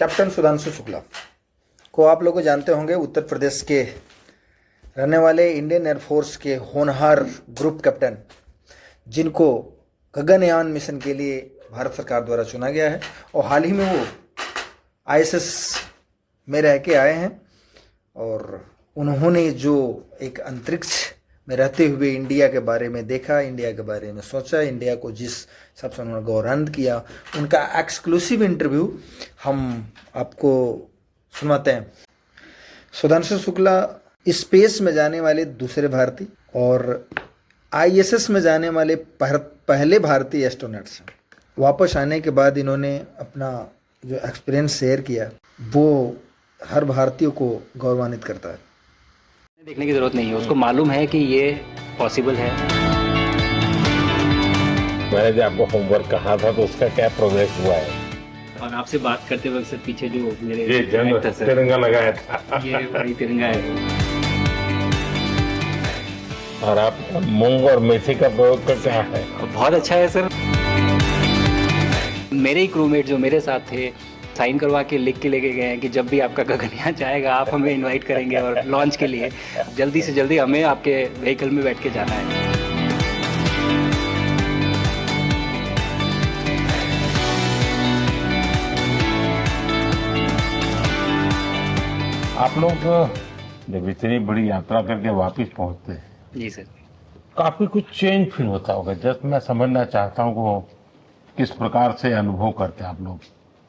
Captain Sudhanshu Shukla को आप लोग जानते होंगे। उत्तर प्रदेश के रहने वाले इंडियन एयरफोर्स के होनहार ग्रुप कैप्टन, जिनको गगनयान मिशन के लिए भारत सरकार द्वारा चुना गया है और हाल ही में वो आईएसएस में रह के आए हैं। और उन्होंने जो एक अंतरिक्ष में रहते हुए इंडिया के बारे में देखा, इंडिया के बारे में सोचा, इंडिया को जिस हिसाब से उन्होंने गौरवान्वित किया, उनका एक्सक्लूसिव इंटरव्यू हम आपको सुनाते हैं। सुधांशु शुक्ला स्पेस में जाने वाले दूसरे भारतीय और आईएसएस में जाने वाले पहले भारतीय एस्ट्रोनॉट्स हैं। वापस आने के बाद इन्होंने अपना जो एक्सपीरियंस शेयर किया वो हर भारतीय को गौरवान्वित करता है। देखने की जरूरत नहीं है, उसको मालूम है कि ये पॉसिबल है। मैंने जो आपको होमवर्क कहा था तो उसका क्या प्रोग्रेस हुआ है? और आपसे बात करते वक्त सर पीछे जो मेरे ये जंग तिरंगा लगाया था, ये वही तिरंगा है। और आप मूंग और मेथी का प्रयोग का क्या है? बहुत अच्छा है सर। मेरे ही क्रूमेट जो मेरे साथ थे साइन करवा के लिख के लेके गए हैं कि जब भी आपका गगनयान जाएगा आप हमें इनवाइट करेंगे और लॉन्च के लिए जल्दी से जल्दी हमें आपके व्हीकल में बैठ के जाना है। आप लोग जब इतनी बड़ी यात्रा करके वापस पहुंचते हैं, जी सर, काफी कुछ चेंज फील होता होगा। जस्ट मैं समझना चाहता हूँ वो किस प्रकार से अनुभव करते हैं आप लोग?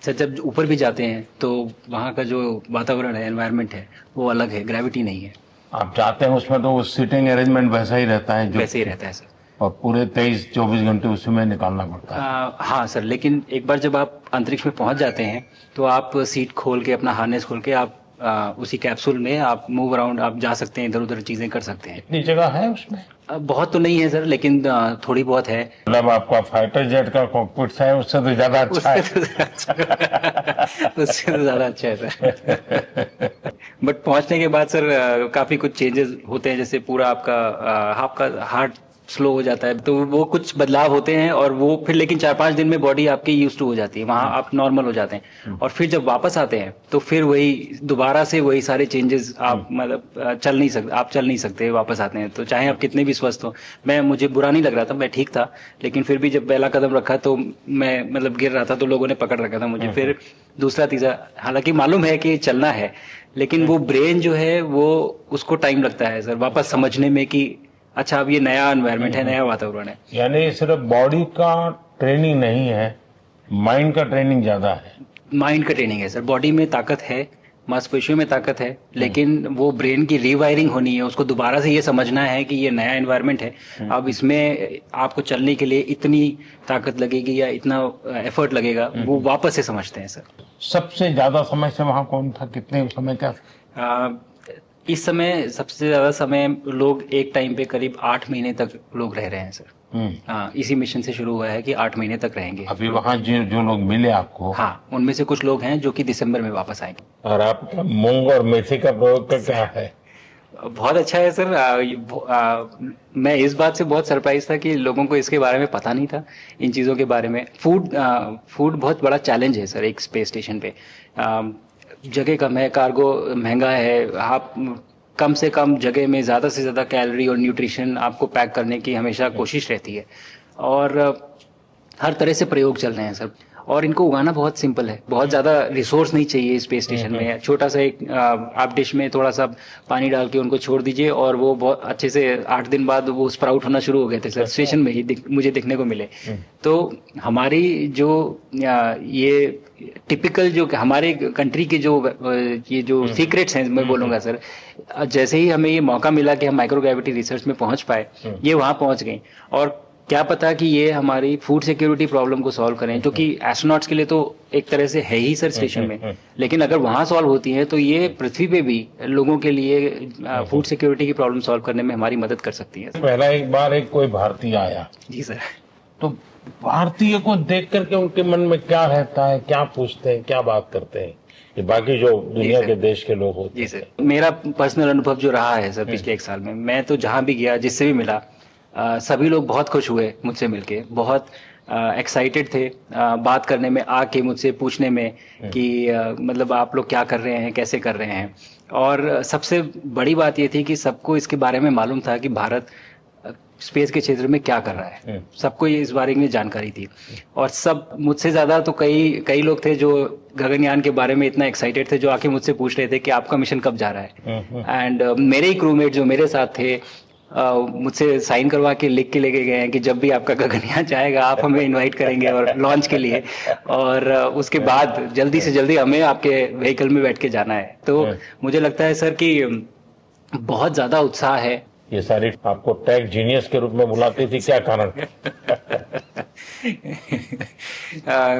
सर जब ऊपर भी जाते हैं तो वहाँ का जो वातावरण है, एनवायरनमेंट है, वो अलग है, ग्रेविटी नहीं है। आप जाते हैं उसमें तो वो सीटिंग अरेंजमेंट वैसा ही रहता है जो वैसे ही रहता है सर, और पूरे 23-24 घंटे उसमें निकालना पड़ता है। हाँ सर, लेकिन एक बार जब आप अंतरिक्ष में पहुंच जाते हैं तो आप सीट खोल के, अपना हार्नेस खोल के आप उसी कैप्सूल में आप मूव अराउंड आप जा सकते हैं, इधर उधर चीजें कर सकते हैं। इतनी जगह है उसमें? बहुत तो नहीं है सर, लेकिन थोड़ी बहुत है। मतलब आपका फाइटर जेट का कॉकपिट है उससे तो ज्यादा अच्छा है। उससे तो ज्यादा अच्छा है सर। बट पहुंचने के बाद सर काफी कुछ चेंजेस होते हैं, जैसे पूरा आपका हार्ट स्लो हो जाता है, तो वो कुछ बदलाव होते हैं और वो फिर लेकिन 4-5 दिन में बॉडी आपकी यूज्ड टू हो जाती है, वहाँ आप नॉर्मल हो जाते हैं। और फिर जब वापस आते हैं तो फिर वही दोबारा से वही सारे चेंजेस आप मतलब चल नहीं सकते वापस आते हैं। तो चाहे आप कितने भी स्वस्थ हो, मुझे बुरा नहीं लग रहा था, मैं ठीक था, लेकिन फिर भी जब पहला कदम रखा तो मैं मतलब गिर रहा था तो लोगों ने पकड़ रखा था मुझे। फिर दूसरा तीसरा, हालांकि मालूम है कि चलना है, लेकिन वो ब्रेन जो है वो उसको टाइम लगता है सर वापस समझने में कि अच्छा अब ये नया एनवायरनमेंट है, नया वातावरण है। यानी सिर्फ बॉडी का ट्रेनिंग नहीं है, माइंड का ट्रेनिंग ज्यादा है। माइंड का ट्रेनिंग है सर, बॉडी में ताकत है, मांसपेशियों में ताकत है, लेकिन वो ब्रेन की रीवायरिंग होनी है, उसको दोबारा से ये समझना है कि ये नया एनवायरनमेंट है। अब इसमें आपको चलने के लिए इतनी ताकत लगेगी या इतना एफर्ट लगेगा, वो वापस से समझते हैं सर। सबसे ज्यादा समय से वहाँ कौन था, कितने समय का? इस समय सबसे ज्यादा समय लोग एक टाइम पे करीब 8 महीने तक लोग रह रहे हैं सर। हाँ, इसी मिशन से शुरू हुआ है कि 8 महीने तक रहेंगे। अभी वहाँ जो लोग मिले आपको? हाँ, उनमें से कुछ लोग हैं जो कि दिसंबर में वापस आएंगे। और आपका मूंग और मेथी का प्रयोग का क्या है? बहुत अच्छा है सर। मैं इस बात से बहुत सरप्राइज था कि लोगों को इसके बारे में पता नहीं था, इन चीज़ों के बारे में। फूड बहुत बड़ा चैलेंज है सर एक स्पेस स्टेशन पे। जगह कम है, कार्गो महंगा है, आप कम से कम जगह में ज़्यादा से ज़्यादा कैलोरी और न्यूट्रिशन आपको पैक करने की हमेशा कोशिश रहती है। और हर तरह से प्रयोग चल रहे हैं सर, और इनको उगाना बहुत सिंपल है, बहुत ज़्यादा रिसोर्स नहीं चाहिए स्पेस स्टेशन में। छोटा सा एक आप डिश में थोड़ा सा पानी डाल के उनको छोड़ दीजिए और वो बहुत अच्छे से 8 दिन बाद वो स्प्राउट होना शुरू हो गए थे सर, स्टेशन में ही मुझे देखने को मिले। तो हमारी जो ये टिपिकल जो हमारे कंट्री के जो ये जो सीक्रेट्स हैं मैं बोलूँगा सर, जैसे ही हमें ये मौका मिला कि हम माइक्रोग्रेविटी रिसर्च में पहुँच पाए, ये वहाँ पहुँच गई। और क्या पता कि ये हमारी फूड सिक्योरिटी प्रॉब्लम को सॉल्व करें, जो कि एस्ट्रोनॉट्स के लिए तो एक तरह से है ही सर स्टेशन में, लेकिन अगर वहाँ सॉल्व होती है तो ये पृथ्वी पे भी लोगों के लिए फूड सिक्योरिटी की प्रॉब्लम सॉल्व करने में हमारी मदद कर सकती है। पहला एक बार एक कोई भारतीय आया जी सर, तो भारतीय को देख करके उनके मन में क्या रहता है, क्या पूछते हैं, क्या बात करते हैं, ये बाकी जो दुनिया के देश के लोग होते हैं? जी सर, मेरा पर्सनल अनुभव जो रहा है सर पिछले 1 साल में, मैं तो जहाँ भी गया, जिससे भी मिला, सभी लोग बहुत खुश हुए मुझसे मिलके, बहुत एक्साइटेड थे बात करने में, आके मुझसे पूछने में कि मतलब आप लोग क्या कर रहे हैं, कैसे कर रहे हैं। और सबसे बड़ी बात ये थी कि सबको इसके बारे में मालूम था कि भारत स्पेस के क्षेत्र में क्या कर रहा है, सबको ये इस बारे में जानकारी थी। और सब मुझसे ज़्यादा तो कई कई लोग थे जो गगनयान के बारे में इतना एक्साइटेड थे, जो आके मुझसे पूछ रहे थे कि आपका मिशन कब जा रहा है। एंड मेरे ही क्रूमेट जो मेरे साथ थे मुझसे साइन करवा के लिख के लेके गए हैं कि जब भी आपका गगनयान जाएगा आप हमें इनवाइट करेंगे और लॉन्च के लिए, और उसके बाद जल्दी से जल्दी हमें आपके व्हीकल में बैठ के जाना है। तो मुझे लगता है सर कि बहुत ज़्यादा उत्साह है। ये सारी आपको टेक जीनियस के रूप में बुलाती थी, क्या कारण?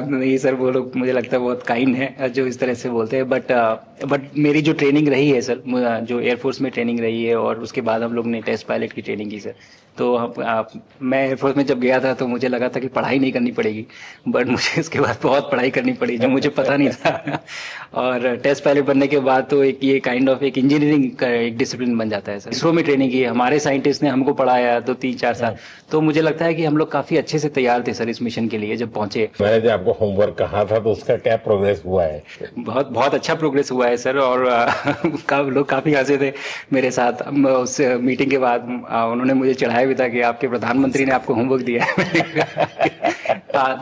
नहीं सर, वो लोग मुझे लगता है बहुत काइंड है जो इस तरह से बोलते हैं। बट मेरी जो ट्रेनिंग रही है सर, जो एयरफोर्स में ट्रेनिंग रही है, और उसके बाद हम लोग ने टेस्ट पायलट की ट्रेनिंग की सर। तो मैं एयरफोर्स में जब गया था तो मुझे लगा था कि पढ़ाई नहीं करनी पड़ेगी, बट मुझे इसके बाद बहुत पढ़ाई करनी पड़ी जो मुझे पता नहीं था। और टेस्ट पायलट बनने के बाद तो एक ये काइंड ऑफ एक इंजीनियरिंग का एक डिसिप्लिन बन जाता है सर। इसरो में ट्रेनिंग की, हमारे साइंटिस्ट ने हमको पढ़ाया 2-3-4 साल। तो मुझे लगता है कि हम लोग काफी अच्छे से तैयार थे सर इस मिशन के लिए जब पहुंचे। मैंने जो आपको होमवर्क कहा था तो उसका क्या प्रोग्रेस हुआ है? बहुत बहुत अच्छा प्रोग्रेस हुआ है सर। और लोग काफी हंसे थे मेरे साथ उस मीटिंग के बाद। उन्होंने मुझे चढ़ाया भी था कि आपके प्रधानमंत्री ने आपको होमवर्क दिया है।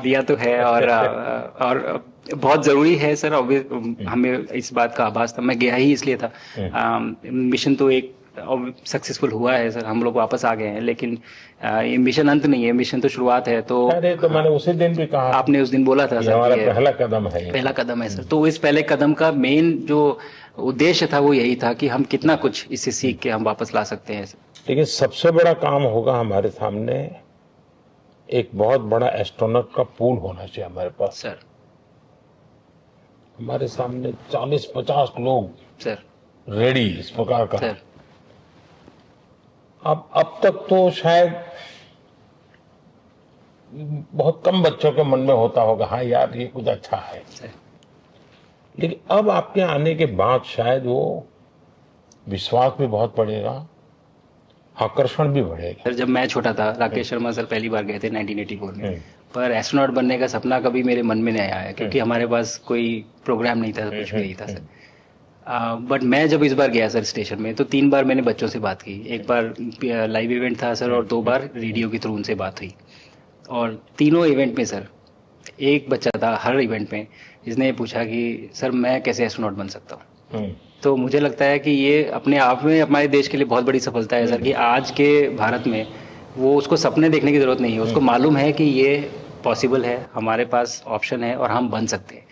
दिया तो है, और बहुत जरूरी है सर। हमें इस बात का आभास था, मैं गया ही इसलिए था। मिशन तो एक सक्सेसफुल हुआ है सर, हम लोग वापस आ गए हैं, लेकिन ये मिशन अंत नहीं है, मिशन तो शुरुआत है। तो अरे तो मैंने उसी दिन भी कहा, आपने उस दिन बोला था सर, हमारा पहला कदम है, पहला कदम है सर। तो इस पहले कदम का मेन जो उद्देश्य था वो यही था कि हम कितना कुछ इससे सीख के हम वापस ला सकते हैं सर। लेकिन सबसे बड़ा काम होगा हमारे सामने, एक बहुत बड़ा एस्ट्रोनॉट का पूल होना चाहिए हमारे पास सर। हमारे सामने 40-50 लोग सर रेडी इस प्रकार का। सर अब तक तो शायद बहुत कम बच्चों के मन में होता होगा, हाँ यार ये कुछ अच्छा है, लेकिन अब आपके आने के बाद शायद वो विश्वास भी बहुत बढ़ेगा, आकर्षण भी बढ़ेगा। सर जब मैं छोटा था, राकेश शर्मा सर पहली बार गए थे 1984 में, पर एस्ट्रोनॉट बनने का सपना कभी मेरे मन में नहीं आया, क्योंकि हमारे पास कोई प्रोग्राम नहीं था, कुछ भी नहीं था सर। बट मैं जब इस बार गया सर स्टेशन में, तो 3 बार मैंने बच्चों से बात की। एक बार लाइव इवेंट था सर, और 2 बार रेडियो के थ्रू उनसे बात हुई। और तीनों इवेंट में सर एक बच्चा था हर इवेंट में जिसने पूछा कि सर मैं कैसे एस्ट्रोनॉट बन सकता हूँ। तो मुझे लगता है कि ये अपने आप में हमारे देश के लिए बहुत बड़ी सफलता है सर, कि आज के भारत में वो उसको सपने देखने की ज़रूरत नहीं है, उसको मालूम है कि ये पॉसिबल है, हमारे पास ऑप्शन है और हम बन सकते हैं।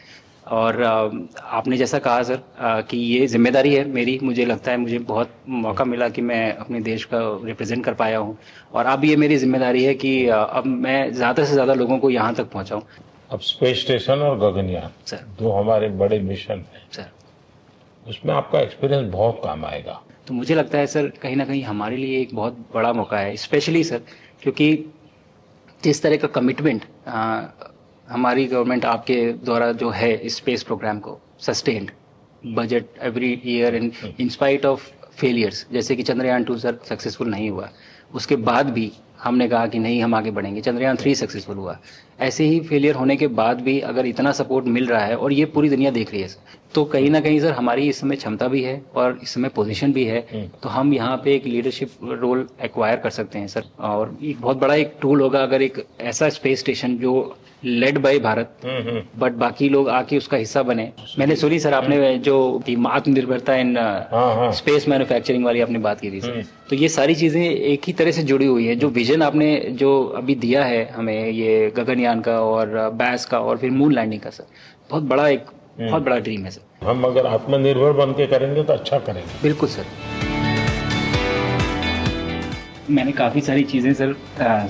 और आपने जैसा कहा सर कि ये जिम्मेदारी है मेरी, मुझे लगता है मुझे बहुत मौका मिला कि मैं अपने देश का रिप्रेजेंट कर पाया हूँ, और अब ये मेरी जिम्मेदारी है कि अब मैं ज़्यादा से ज़्यादा लोगों को यहाँ तक पहुँचाऊँ। अब स्पेस स्टेशन और गगनयान सर, दो हमारे बड़े मिशन हैं सर, उसमें आपका एक्सपीरियंस बहुत काम आएगा। तो मुझे लगता है सर कहीं ना कहीं हमारे लिए एक बहुत बड़ा मौका है, स्पेशली सर क्योंकि जिस तरह का कमिटमेंट हमारी गवर्नमेंट आपके द्वारा जो है इस स्पेस प्रोग्राम को sustained budget every year in spite of failures, जैसे कि चंद्रयान 2 सर सक्सेसफुल नहीं हुआ, उसके बाद भी हमने कहा कि नहीं हम आगे बढ़ेंगे, चंद्रयान 3 सक्सेसफुल हुआ। ऐसे ही फेलियर होने के बाद भी अगर इतना सपोर्ट मिल रहा है और ये पूरी दुनिया देख रही है सर, तो कहीं ना कहीं सर हमारी इस समय क्षमता भी है और इस समय पोजीशन भी है, तो हम यहाँ पे एक लीडरशिप रोल एक्वायर कर सकते हैं सर। और एक बहुत बड़ा एक टूल होगा अगर एक ऐसा स्पेस स्टेशन जो लेड बाय भारत बट बाकी लोग आके उसका हिस्सा बने। मैंने सुनी सर आपने जो आत्मनिर्भरता इन स्पेस मैन्युफैक्चरिंग वाली आपने बात की थी सर, तो ये सारी चीजें एक ही तरह से जुड़ी हुई है। जो विजन आपने जो अभी दिया है हमें ये गगनयान का और बैस का और फिर मून लैंडिंग का सर, बहुत बड़ा ड्रीम है सर। हम अगर आत्मनिर्भर बन के करेंगे तो अच्छा करेंगे। बिल्कुल सर। मैंने काफ़ी सारी चीज़ें सर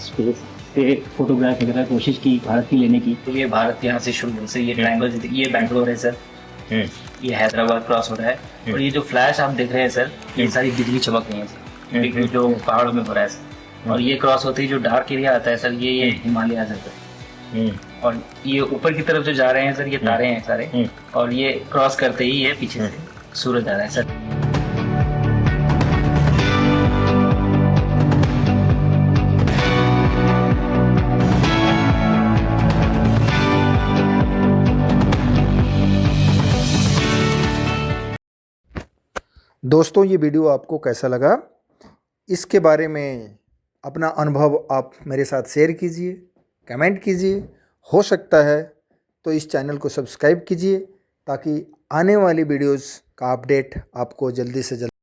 स्पेस से फोटोग्राफ वगैरह कोशिश की भारत की लेने की। तो ये भारत यहाँ से शुरू से ये ट्रायंगल, ये बैंगलोर है सर, ये हैदराबाद क्रॉस हो रहा है, और ये जो फ्लैश आप देख रहे हैं सर ये सारी बिजली चमक रही है सर, बिजली जो पहाड़ों में हो रहा है सर। और ये क्रॉस होते ही जो डार्क एरिया आता है सर ये हिमालय आ जाता है, और ये ऊपर की तरफ जो जा रहे हैं सर ये तारे हैं सारे, और ये क्रॉस करते ही ये पीछे से सूरज आ रहा है सर। दोस्तों, ये वीडियो आपको कैसा लगा, इसके बारे में अपना अनुभव आप मेरे साथ शेयर कीजिए, कमेंट कीजिए। हो सकता है तो इस चैनल को सब्सक्राइब कीजिए ताकि आने वाली वीडियोस का अपडेट आपको जल्दी से जल्दी